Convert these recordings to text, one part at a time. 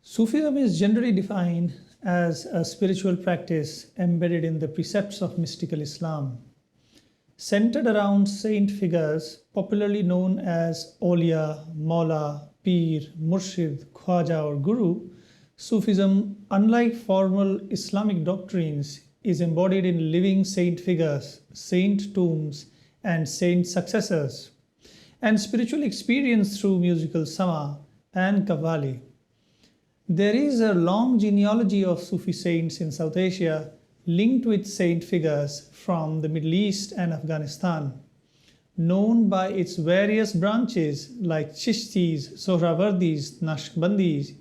Sufism is generally defined as a spiritual practice embedded in the precepts of mystical Islam. Centered around saint figures, popularly known as Awliya, Maula, Pir, Murshid, Khwaja, or Guru, Sufism, unlike formal Islamic doctrines, is embodied in living saint figures, saint tombs, and saint successors, and spiritual experience through musical sama and kavali. There is a long genealogy of Sufi saints in South Asia linked with saint figures from the Middle East and Afghanistan, known by its various branches like Chishtis, Sohrawardis, Naqshbandis,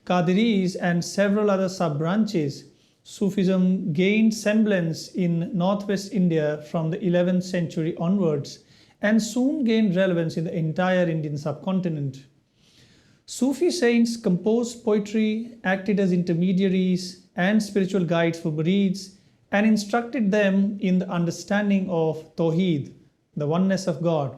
Qadiris, and several other sub-branches. Sufism gained semblance in northwest India from the 11th century onwards and soon gained relevance in the entire Indian subcontinent. Sufi saints composed poetry, acted as intermediaries and spiritual guides for murids, and instructed them in the understanding of Tawheed, the oneness of God.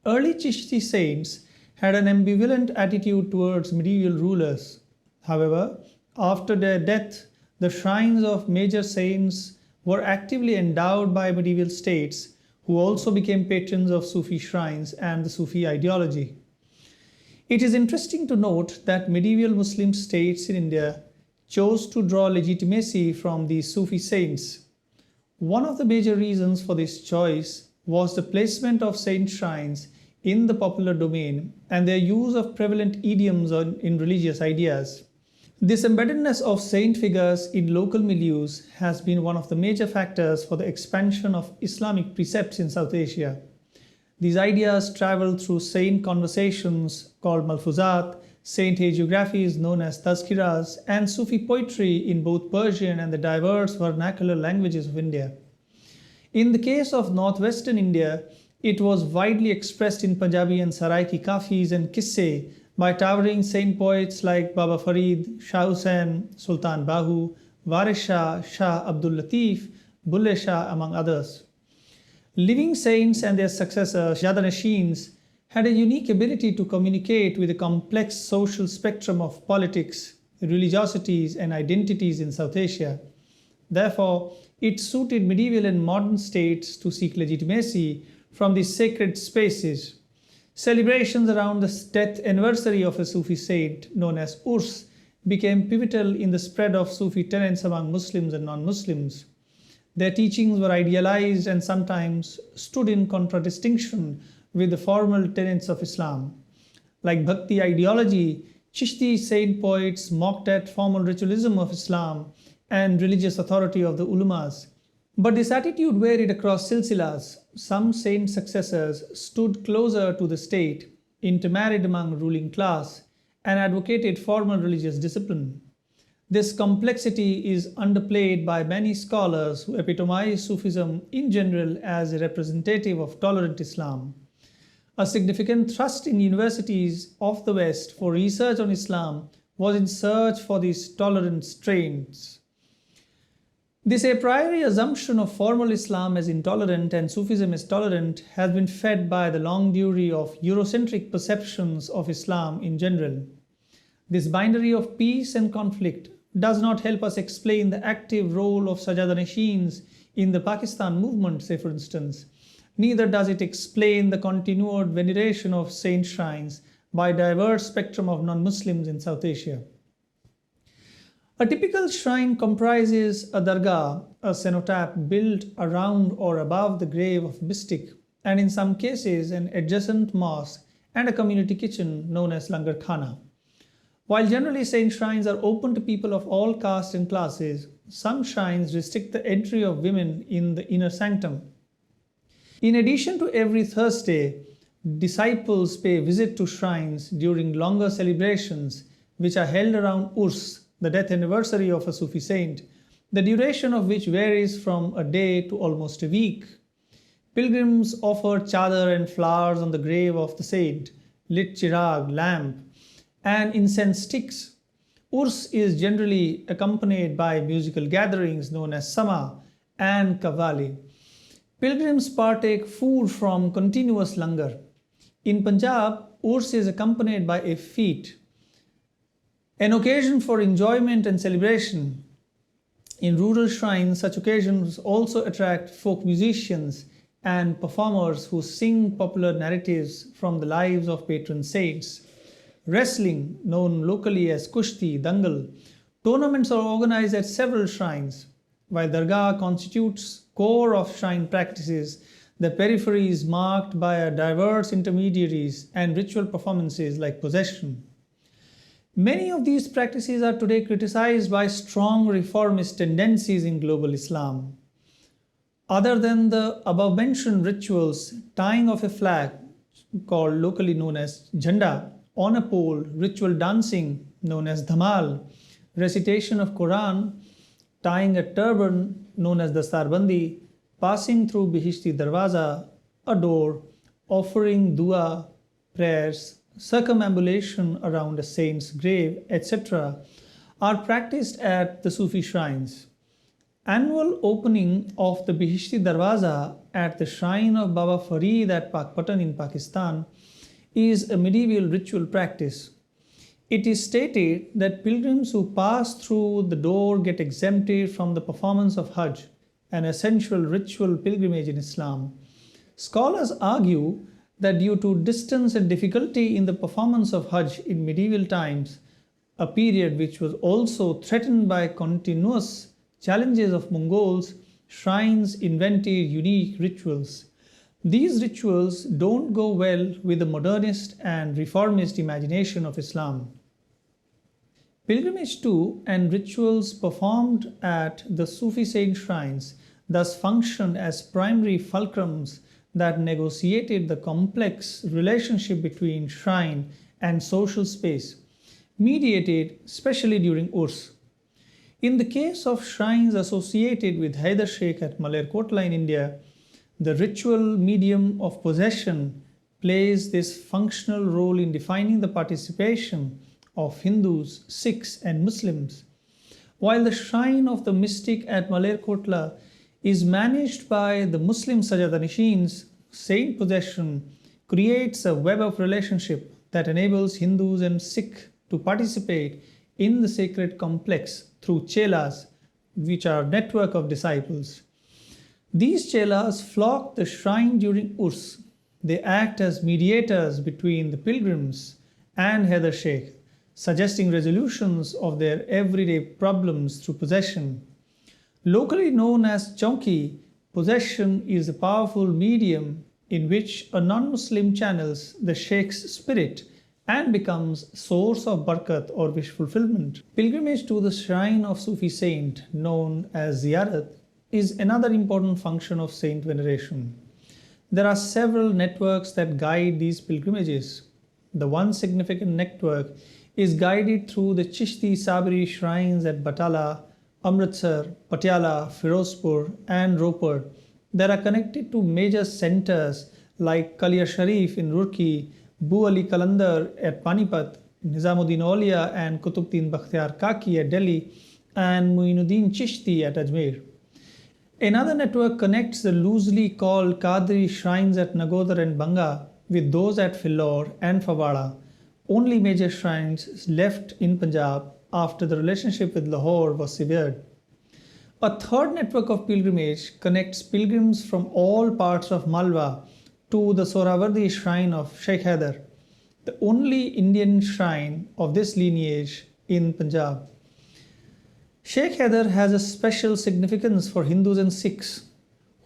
Early Chishti saints had an ambivalent attitude towards medieval rulers. However, after their death, the shrines of major saints were actively endowed by medieval states, who also became patrons of Sufi shrines and the Sufi ideology. It is interesting to note that medieval Muslim states in India chose to draw legitimacy from these Sufi saints. One of the major reasons for this choice was the placement of saint shrines in the popular domain and their use of prevalent idioms in religious ideas. This embeddedness of saint figures in local milieus has been one of the major factors for the expansion of Islamic precepts in South Asia. These ideas travel through saint conversations called malfuzat, saint hagiographies known as tazkiras, and Sufi poetry in both Persian and the diverse vernacular languages of India. In the case of northwestern India, it was widely expressed in Punjabi and Saraiki kafis and kisse by towering saint poets like Baba Farid, Shah Hussain, Sultan Bahu, Waris Shah, Shah Abdul Latif, Bulle Shah, among others. Living saints and their successors, Yadanashins, had a unique ability to communicate with a complex social spectrum of politics, religiosities, and identities in South Asia. Therefore, it suited medieval and modern states to seek legitimacy from these sacred spaces. Celebrations around the death anniversary of a Sufi saint, known as Urs, became pivotal in the spread of Sufi tenets among Muslims and non-Muslims. Their teachings were idealized and sometimes stood in contradistinction with the formal tenets of Islam. Like Bhakti ideology, Chishti saint poets mocked at formal ritualism of Islam and religious authority of the ulamas. But this attitude varied across silsilas. Some saint successors stood closer to the state, intermarried among ruling class, and advocated formal religious discipline. This complexity is underplayed by many scholars who epitomize Sufism in general as a representative of tolerant Islam. A significant thrust in universities of the West for research on Islam was in search for these tolerant strains. This a priori assumption of formal Islam as intolerant and Sufism as tolerant has been fed by the long durée of Eurocentric perceptions of Islam in general. This binary of peace and conflict does not help us explain the active role of Sajadanashins in the Pakistan movement, say for instance. Neither does it explain the continued veneration of saint shrines by a diverse spectrum of non-Muslims in South Asia. A typical shrine comprises a dargah, a cenotaph built around or above the grave of mystic, and in some cases an adjacent mosque and a community kitchen known as langar khana. While generally saint shrines are open to people of all castes and classes, some shrines restrict the entry of women in the inner sanctum. In addition to every Thursday, disciples pay visit to shrines during longer celebrations which are held around Urs, the death anniversary of a Sufi saint, the duration of which varies from a day to almost a week. Pilgrims offer chadar and flowers on the grave of the saint, lit chirag, lamp, and incense sticks. Urs is generally accompanied by musical gatherings known as sama and kavali. Pilgrims partake food from continuous langar. In Punjab, Urs is accompanied by a fete. An occasion for enjoyment and celebration. In rural shrines, such occasions also attract folk musicians and performers who sing popular narratives from the lives of patron saints. Wrestling, known locally as kushti, dangal, tournaments are organized at several shrines. While Dargah constitutes core of shrine practices, the periphery is marked by a diverse intermediaries and ritual performances like possession. Many of these practices are today criticized by strong reformist tendencies in global Islam. Other than the above mentioned rituals, tying of a flag, called locally known as jhanda, on a pole, ritual dancing known as dhamal, recitation of Quran, tying a turban known as dastarbandi, passing through Bihishti Darwaza, a door, offering dua, prayers, circumambulation around a saint's grave, etc., are practiced at the Sufi shrines. Annual opening of the Bihishti Darwaza at the shrine of Baba Farid at Pakpatan in Pakistan is a medieval ritual practice. It is stated that pilgrims who pass through the door get exempted from the performance of Hajj, an essential ritual pilgrimage in Islam. Scholars argue that due to distance and difficulty in the performance of Hajj in medieval times, a period which was also threatened by continuous challenges of Mongols, shrines invented unique rituals. These rituals don't go well with the modernist and reformist imagination of Islam. Pilgrimage to and rituals performed at the Sufi saint shrines thus function as primary fulcrums that negotiated the complex relationship between shrine and social space, mediated especially during Urs. In the case of shrines associated with Hyder Sheikh at Malerkotla in India, the ritual medium of possession plays this functional role in defining the participation of Hindus, Sikhs, and Muslims. While the shrine of the mystic at Malerkotla is managed by the Muslim Sajadanishins, saint possession creates a web of relationship that enables Hindus and Sikhs to participate in the sacred complex through chelas, which are network of disciples. These chelas flock the shrine during Urs. They act as mediators between the pilgrims and Hyder Sheikh, suggesting resolutions of their everyday problems through possession. Locally known as chauki, possession is a powerful medium in which a non-Muslim channels the Sheikh's spirit and becomes source of barakat or wish fulfillment. Pilgrimage to the shrine of Sufi saint, known as ziyarat, is another important function of saint veneration. There are several networks that guide these pilgrimages. The one significant network is guided through the Chishti Sabri shrines at Batala, Amritsar, Patiala, Firozpur, and Ropar that are connected to major centers like Kalia Sharif in Roorkee, Bu Ali Kalandar at Panipat, Nizamuddin Aulia and Qutbuddin Bakhtiar Kaki at Delhi, and Muinuddin Chishti at Ajmer. Another network connects the loosely called Qadri shrines at Nagodar and Banga with those at Philor and Fawada, only major shrines left in Punjab after the relationship with Lahore was severed. A third network of pilgrimage connects pilgrims from all parts of Malwa to the Sohrawardi shrine of Sheikh Hyder, the only Indian shrine of this lineage in Punjab. Sheikh Hyder has a special significance for Hindus and Sikhs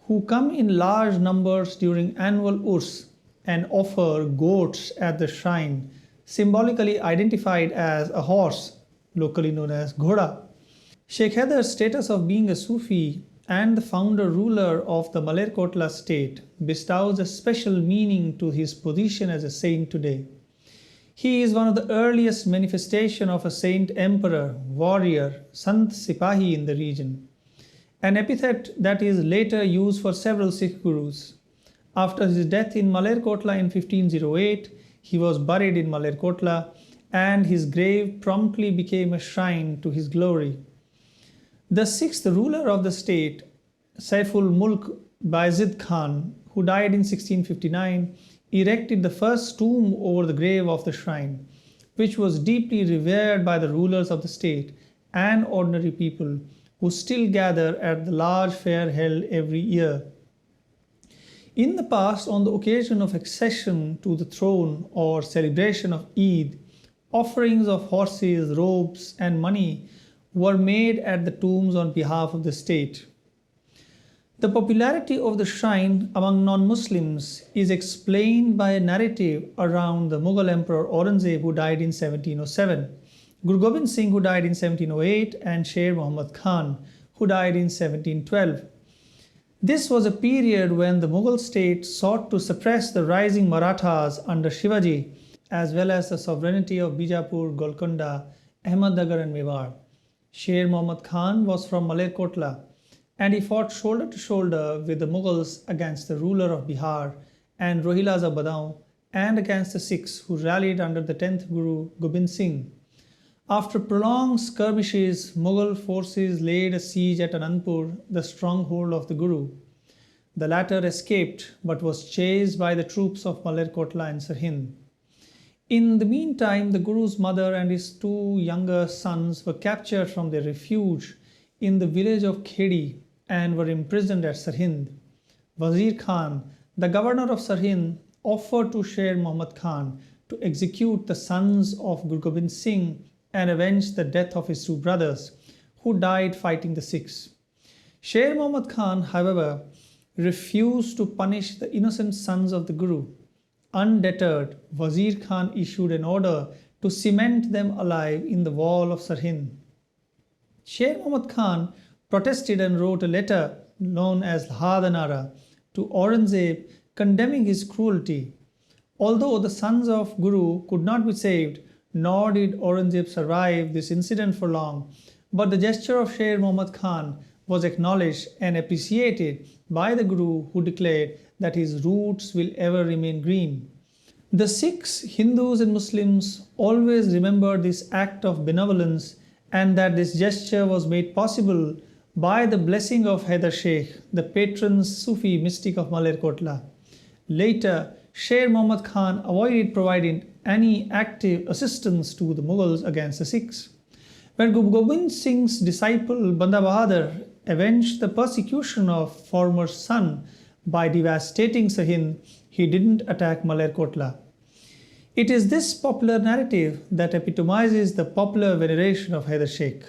who come in large numbers during annual Urs and offer goats at the shrine, symbolically identified as a horse, locally known as Ghoda. Sheikh Hyder's status of being a Sufi and the founder ruler of the Malerkotla state bestows a special meaning to his position as a saint today. He is one of the earliest manifestations of a saint emperor, warrior, Sant Sipahi in the region, an epithet that is later used for several Sikh gurus. After his death in Malerkotla in 1508, he was buried in Malerkotla and his grave promptly became a shrine to his glory. The sixth ruler of the state, Saiful Mulk Bayezid Khan, who died in 1659, erected the first tomb over the grave of the shrine. which was deeply revered by the rulers of the state and ordinary people who still gather at the large fair held every year. In the past, on the occasion of accession to the throne or celebration of Eid, offerings of horses, robes, and money were made at the tombs on behalf of the state. The popularity of the shrine among non-Muslims is explained by a narrative around the Mughal Emperor Aurangzeb, who died in 1707, Guru Gobind Singh, who died in 1708, and Sher Muhammad Khan, who died in 1712. This was a period when the Mughal state sought to suppress the rising Marathas under Shivaji, as well as the sovereignty of Bijapur, Golconda, Ahmednagar, and Mewar. Sher Muhammad Khan was from Malerkotla, and he fought shoulder to shoulder with the Mughals against the ruler of Bihar and Rohilas of Badaun, and against the Sikhs who rallied under the 10th Guru Gobind Singh. After prolonged skirmishes, Mughal forces laid a siege at Anandpur, the stronghold of the Guru. The latter escaped but was chased by the troops of Malerkotla and Sirhind. In the meantime, the Guru's mother and his two younger sons were captured from their refuge in the village of Khedi and were imprisoned at Sirhind. Wazir Khan, the governor of Sirhind, offered to Sher Muhammad Khan to execute the sons of Guru Gobind Singh and avenge the death of his two brothers, who died fighting the Sikhs. Sher Muhammad Khan, however, refused to punish the innocent sons of the Guru. Undeterred, Wazir Khan issued an order to cement them alive in the wall of Sirhind. Sher Muhammad Khan protested and wrote a letter known as Lahadanara to Aurangzeb condemning his cruelty. Although the sons of Guru could not be saved, nor did Aurangzeb survive this incident for long, but the gesture of Sher Muhammad Khan was acknowledged and appreciated by the Guru, who declared that his roots will ever remain green. The Sikhs, Hindus, and Muslims always remember this act of benevolence, and that this gesture was made possible by the blessing of Haider Sheikh, the patron Sufi mystic of Malerkotla. Later, Sher Muhammad Khan avoided providing any active assistance to the Mughals against the Sikhs. When Guru Gobind Singh's disciple Banda Bahadur avenged the persecution of former son by devastating Sirhind, he didn't attack Malerkotla. It is this popular narrative that epitomizes the popular veneration of Haider Sheikh.